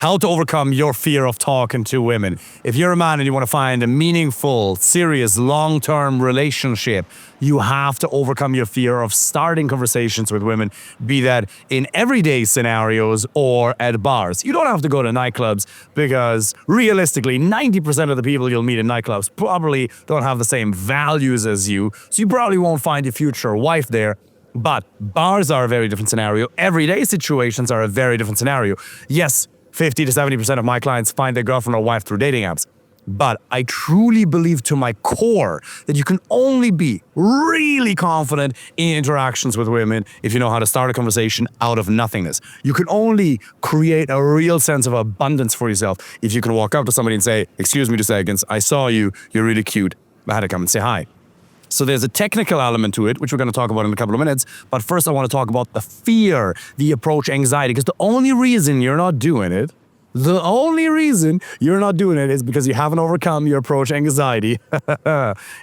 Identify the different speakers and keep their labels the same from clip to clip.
Speaker 1: How to overcome your fear of talking to women. If you're a man and you want to find a meaningful, serious, long-term relationship, you have to overcome your fear of starting conversations with women, be that in everyday scenarios or at bars. You don't have to go to nightclubs because realistically, 90% of the people you'll meet in nightclubs probably don't have the same values as you, so you probably won't find your future wife there. But bars are a very different scenario. Everyday situations are a very different scenario. Yes, 50 to 70% of my clients find their girlfriend or wife through dating apps. But I truly believe to my core that you can only be really confident in interactions with women if you know how to start a conversation out of nothingness. You can only create a real sense of abundance for yourself if you can walk up to somebody and say, "Excuse me 2 seconds, I saw you, you're really cute. I had to come and say hi." So there's a technical element to it, which we're going to talk about in a couple of minutes. But first, I want to talk about the fear, the approach anxiety, because the only reason you're not doing it is because you haven't overcome your approach anxiety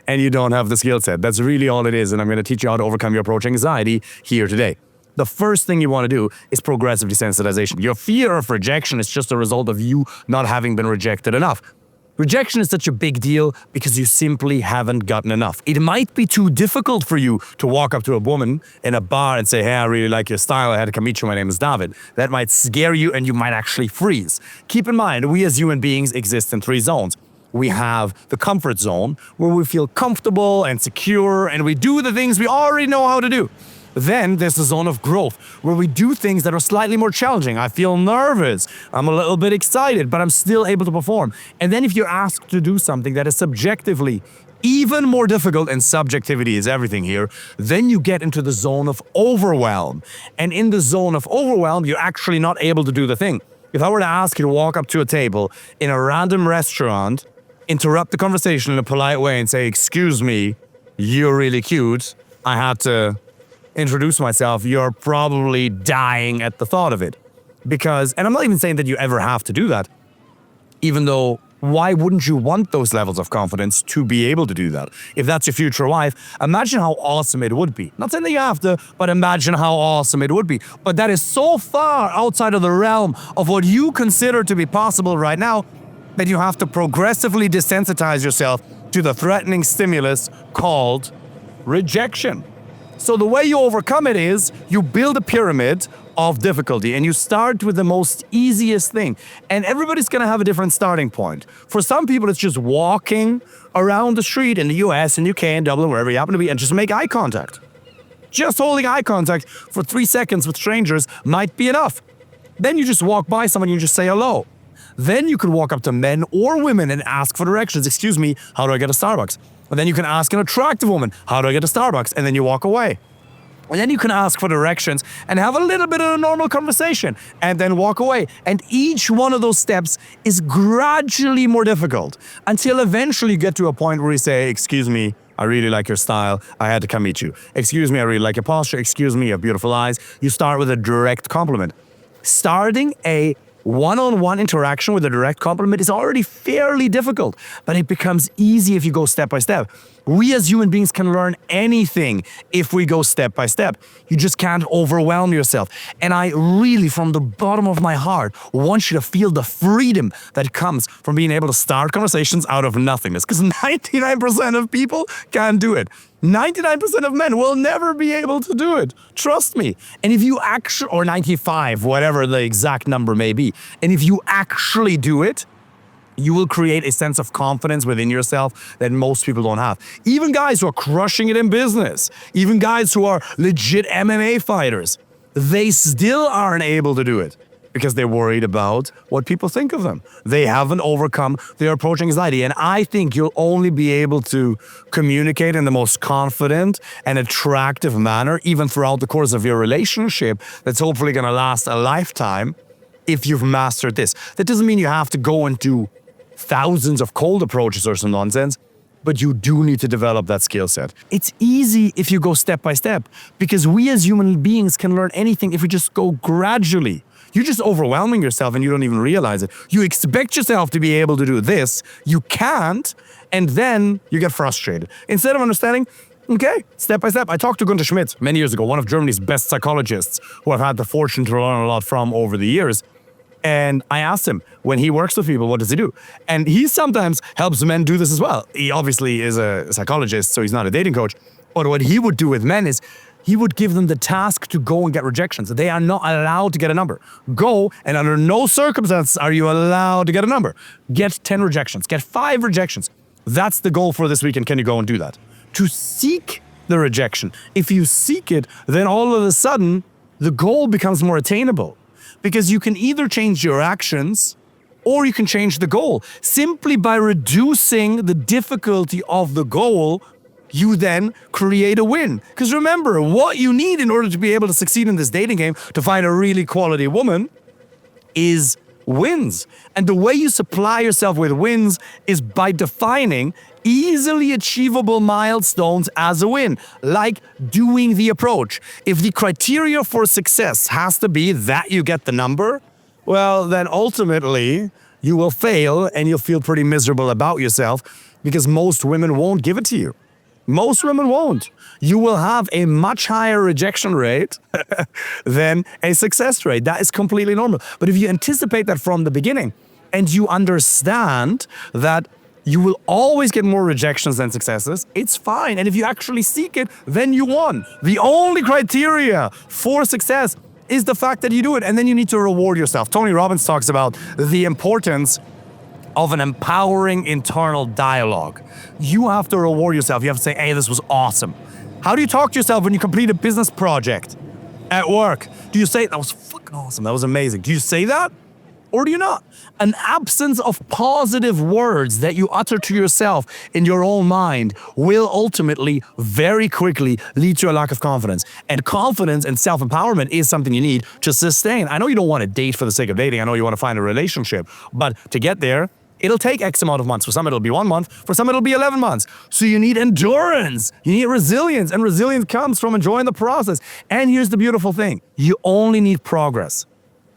Speaker 1: and you don't have the skill set. That's really all it is. And I'm going to teach you how to overcome your approach anxiety here today. The first thing you want to do is progressive desensitization. Your fear of rejection is just a result of you not having been rejected enough. Rejection is such a big deal because you simply haven't gotten enough. It might be too difficult for you to walk up to a woman in a bar and say, "Hey, I really like your style. I had to come meet you. My name is David." That might scare you and you might actually freeze. Keep in mind, we as human beings exist in 3 zones. We have the comfort zone where we feel comfortable and secure and we do the things we already know how to do. Then there's the zone of growth, where we do things that are slightly more challenging. I feel nervous, I'm a little bit excited, but I'm still able to perform. And then if you're asked to do something that is subjectively even more difficult, and subjectivity is everything here, then you get into the zone of overwhelm. And in the zone of overwhelm, you're actually not able to do the thing. If I were to ask you to walk up to a table in a random restaurant, interrupt the conversation in a polite way and say, "Excuse me, you're really cute. I had to introduce myself," you're probably dying at the thought of it. Because, and I'm not even saying that you ever have to do that, even though why wouldn't you want those levels of confidence to be able to do that? If that's your future wife, imagine how awesome it would be. Not saying that you have to, but imagine how awesome it would be. But that is so far outside of the realm of what you consider to be possible right now that you have to progressively desensitize yourself to the threatening stimulus called rejection. So the way you overcome it is you build a pyramid of difficulty and you start with the most easiest thing. And everybody's gonna have a different starting point. For some people, it's just walking around the street in the US and UK and Dublin, wherever you happen to be, and just make eye contact. Just holding eye contact for 3 seconds with strangers might be enough. Then you just walk by someone and you just say hello. Then you can walk up to men or women and ask for directions. "Excuse me, how do I get to Starbucks?" And then you can ask an attractive woman, "How do I get to Starbucks?" And then you walk away. And then you can ask for directions and have a little bit of a normal conversation and then walk away. And each one of those steps is gradually more difficult until eventually you get to a point where you say, "Excuse me, I really like your style. I had to come meet you. Excuse me, I really like your posture. Excuse me, you have beautiful eyes." You start with a direct compliment. Starting a one-on-one interaction with a direct compliment is already fairly difficult, but it becomes easy if you go step by step. We as human beings can learn anything if we go step by step. You just can't overwhelm yourself. And I really, from the bottom of my heart, want you to feel the freedom that comes from being able to start conversations out of nothingness, because 99% of people can't do it. 99% of men will never be able to do it. Trust me. And if you actually, or 95, whatever the exact number may be, and if you actually do it, you will create a sense of confidence within yourself that most people don't have. Even guys who are crushing it in business, even guys who are legit MMA fighters, they still aren't able to do it because they're worried about what people think of them. They haven't overcome their approach anxiety. And I think you'll only be able to communicate in the most confident and attractive manner, even throughout the course of your relationship, that's hopefully gonna last a lifetime if you've mastered this. That doesn't mean you have to go into thousands of cold approaches or some nonsense, but you do need to develop that skill set. It's easy if you go step by step, because we as human beings can learn anything if we just go gradually. You're just overwhelming yourself and you don't even realize it. You expect yourself to be able to do this, you can't, and then you get frustrated. Instead of understanding, okay, step by step. I talked to Gunther Schmidt many years ago, one of Germany's best psychologists, who I've had the fortune to learn a lot from over the years. And I asked him, when he works with people, what does he do? And he sometimes helps men do this as well. He obviously is a psychologist, so he's not a dating coach. But what he would do with men is he would give them the task to go and get rejections. They are not allowed to get a number. Go, and under no circumstance are you allowed to get a number. Get 10 rejections, get 5 rejections. That's the goal for this week, and can you go and do that? To seek the rejection. If you seek it, then all of a sudden, the goal becomes more attainable. Because you can either change your actions or you can change the goal. Simply by reducing the difficulty of the goal, you then create a win. Because remember, what you need in order to be able to succeed in this dating game, to find a really quality woman, is wins. And the way you supply yourself with wins is by defining easily achievable milestones as a win, like doing the approach. If the criteria for success has to be that you get the number, well, then ultimately you will fail and you'll feel pretty miserable about yourself, because most women won't give it to you. Most women won't. You will have a much higher rejection rate than a success rate. That is completely normal. But if you anticipate that from the beginning and you understand that you will always get more rejections than successes, it's fine. And if you actually seek it, then you won. The only criteria for success is the fact that you do it, and then you need to reward yourself. Tony Robbins talks about the importance of an empowering internal dialogue. You have to reward yourself. You have to say, hey, this was awesome. How do you talk to yourself when you complete a business project at work? Do you say, that was fucking awesome, that was amazing? Do you say that? Or do you not? An absence of positive words that you utter to yourself in your own mind will ultimately, very quickly, lead to a lack of confidence. And confidence and self-empowerment is something you need to sustain. I know you don't want to date for the sake of dating. I know you want to find a relationship. But to get there, it'll take X amount of months. For some, it'll be 1 month. For some, it'll be 11 months. So you need endurance. You need resilience. And resilience comes from enjoying the process. And here's the beautiful thing. You only need progress.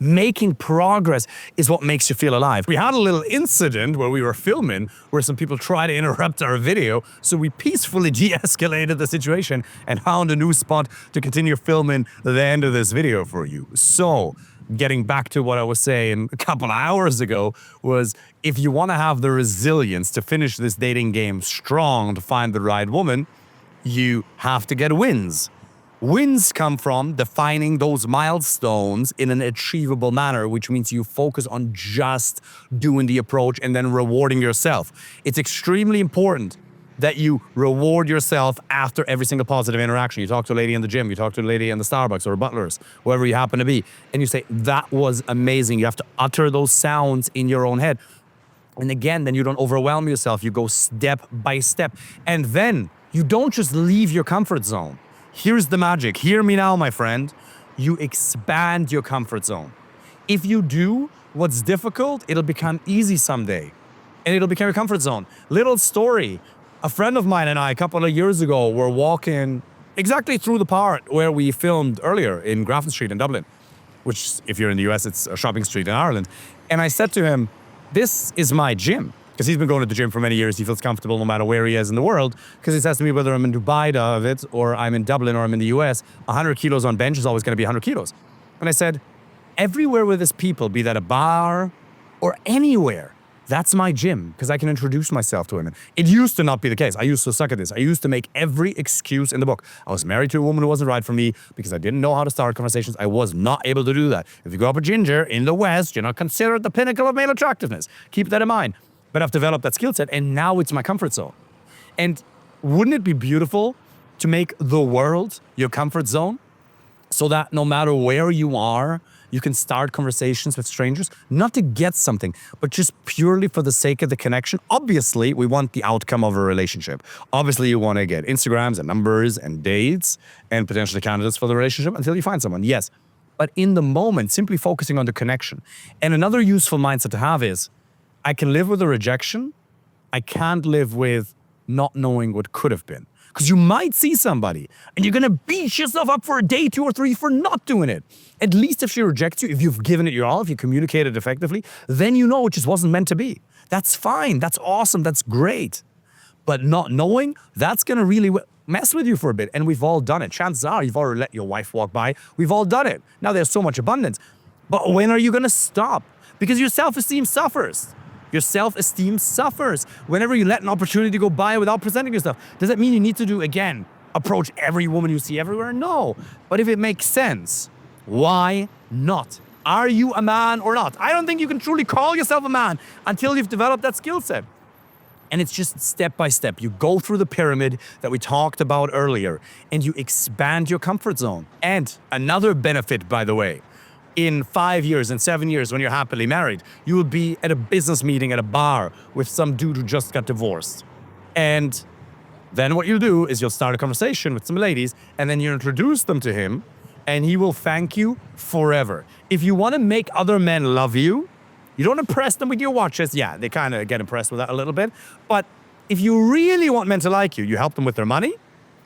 Speaker 1: Making progress is what makes you feel alive. We had a little incident where we were filming where some people tried to interrupt our video, so we peacefully de-escalated the situation and found a new spot to continue filming the end of this video for you. So, getting back to what I was saying a couple of hours ago, was if you want to have the resilience to finish this dating game strong, to find the right woman, you have to get wins. Wins come from defining those milestones in an achievable manner, which means you focus on just doing the approach and then rewarding yourself. It's extremely important that you reward yourself after every single positive interaction. You talk to a lady in the gym, you talk to a lady in the Starbucks or Butlers, wherever you happen to be, and you say, that was amazing. You have to utter those sounds in your own head. And again, then you don't overwhelm yourself. You go step by step. And then you don't just leave your comfort zone. Here's the magic. Hear me now, my friend. You expand your comfort zone. If you do what's difficult, it'll become easy someday. And it'll become your comfort zone. Little story. A friend of mine and I, a couple of years ago, were walking exactly through the part where we filmed earlier in Grafton Street in Dublin, which, if you're in the US, it's a shopping street in Ireland. And I said to him, this is my gym. Because he's been going to the gym for many years. He feels comfortable no matter where he is in the world. Because he says to me, whether I'm in Dubai of it, or I'm in Dublin, or I'm in the US, 100 kilos on bench is always going to be 100 kilos. And I said, everywhere where there's people, be that a bar or anywhere, that's my gym, because I can introduce myself to women. It used to not be the case. I used to suck at this. I used to make every excuse in the book. I was married to a woman who wasn't right for me because I didn't know how to start conversations. I was not able to do that. If you grow up a ginger in the West, you're not considered the pinnacle of male attractiveness. Keep that in mind. But I've developed that skill set, and now it's my comfort zone. And wouldn't it be beautiful to make the world your comfort zone, so that no matter where you are, you can start conversations with strangers, not to get something, but just purely for the sake of the connection? Obviously, we want the outcome of a relationship. Obviously, you want to get Instagrams and numbers and dates and potentially candidates for the relationship until you find someone, yes. But in the moment, simply focusing on the connection. And another useful mindset to have is, I can live with a rejection. I can't live with not knowing what could have been. Because you might see somebody and you're going to beat yourself up for a day, 2 or 3 for not doing it. At least if she rejects you, if you've given it your all, if you communicated effectively, then you know it just wasn't meant to be. That's fine. That's awesome. That's great. But not knowing, that's going to really mess with you for a bit. And we've all done it. Chances are you've already let your wife walk by. We've all done it. Now there's so much abundance. But when are you going to stop? because your self-esteem suffers. Your self-esteem suffers whenever you let an opportunity go by without presenting yourself. Does that mean you need to do, again, approach every woman you see everywhere? No. But if it makes sense, why not? Are you a man or not? I don't think you can truly call yourself a man until you've developed that skill set. And it's just step by step. You go through the pyramid that we talked about earlier, and you expand your comfort zone. And another benefit, by the way, in 5 years and 7 years when you're happily married, you will be at a business meeting at a bar with some dude who just got divorced. And then what you'll do is you'll start a conversation with some ladies, and then you introduce them to him, and he will thank you forever. If you want to make other men love you, you don't impress them with your watches. Yeah, they kind of get impressed with that a little bit. But if you really want men to like you, you help them with their money,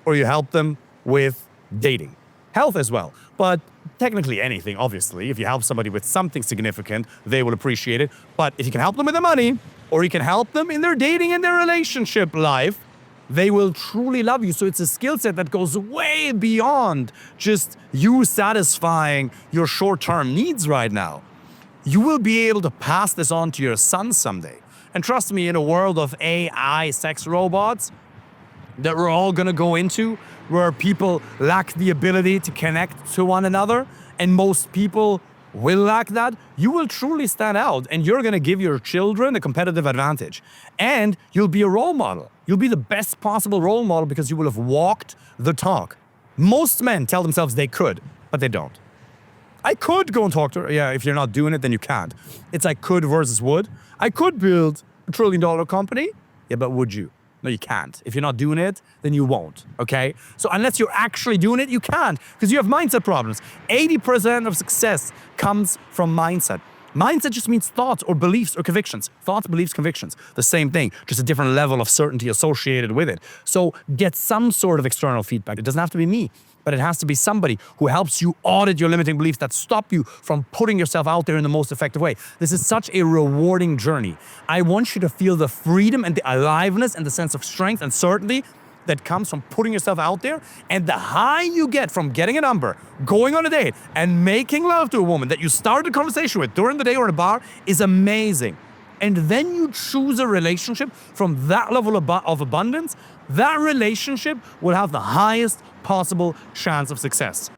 Speaker 1: or you help them with dating. Health as well. But technically anything, obviously. If you help somebody with something significant, they will appreciate it. But if you can help them with their money, or you can help them in their dating and their relationship life, they will truly love you. So it's a skill set that goes way beyond just you satisfying your short-term needs right now. You will be able to pass this on to your son someday. And trust me, in a world of AI sex robots that we're all gonna go into, where people lack the ability to connect to one another, and most people will lack that, you will truly stand out, and you're gonna give your children a competitive advantage. And you'll be a role model. You'll be the best possible role model because you will have walked the talk. Most men tell themselves they could, but they don't. I could go and talk to her. Yeah, if you're not doing it, then you can't. It's like could versus would. I could build $1 trillion company. Yeah, but would you? No, you can't. If you're not doing it, then you won't, okay? So unless you're actually doing it, you can't, because you have mindset problems. 80% of success comes from mindset. Mindset just means thoughts or beliefs or convictions. Thoughts, beliefs, convictions. The same thing, just a different level of certainty associated with it. So get some sort of external feedback. It doesn't have to be me, but it has to be somebody who helps you audit your limiting beliefs that stop you from putting yourself out there in the most effective way. This is such a rewarding journey. I want you to feel the freedom and the aliveness and the sense of strength and certainty that comes from putting yourself out there, and the high you get from getting a number, going on a date, and making love to a woman that you started a conversation with during the day or in a bar is amazing. And then you choose a relationship from that level of abundance, that relationship will have the highest possible chance of success.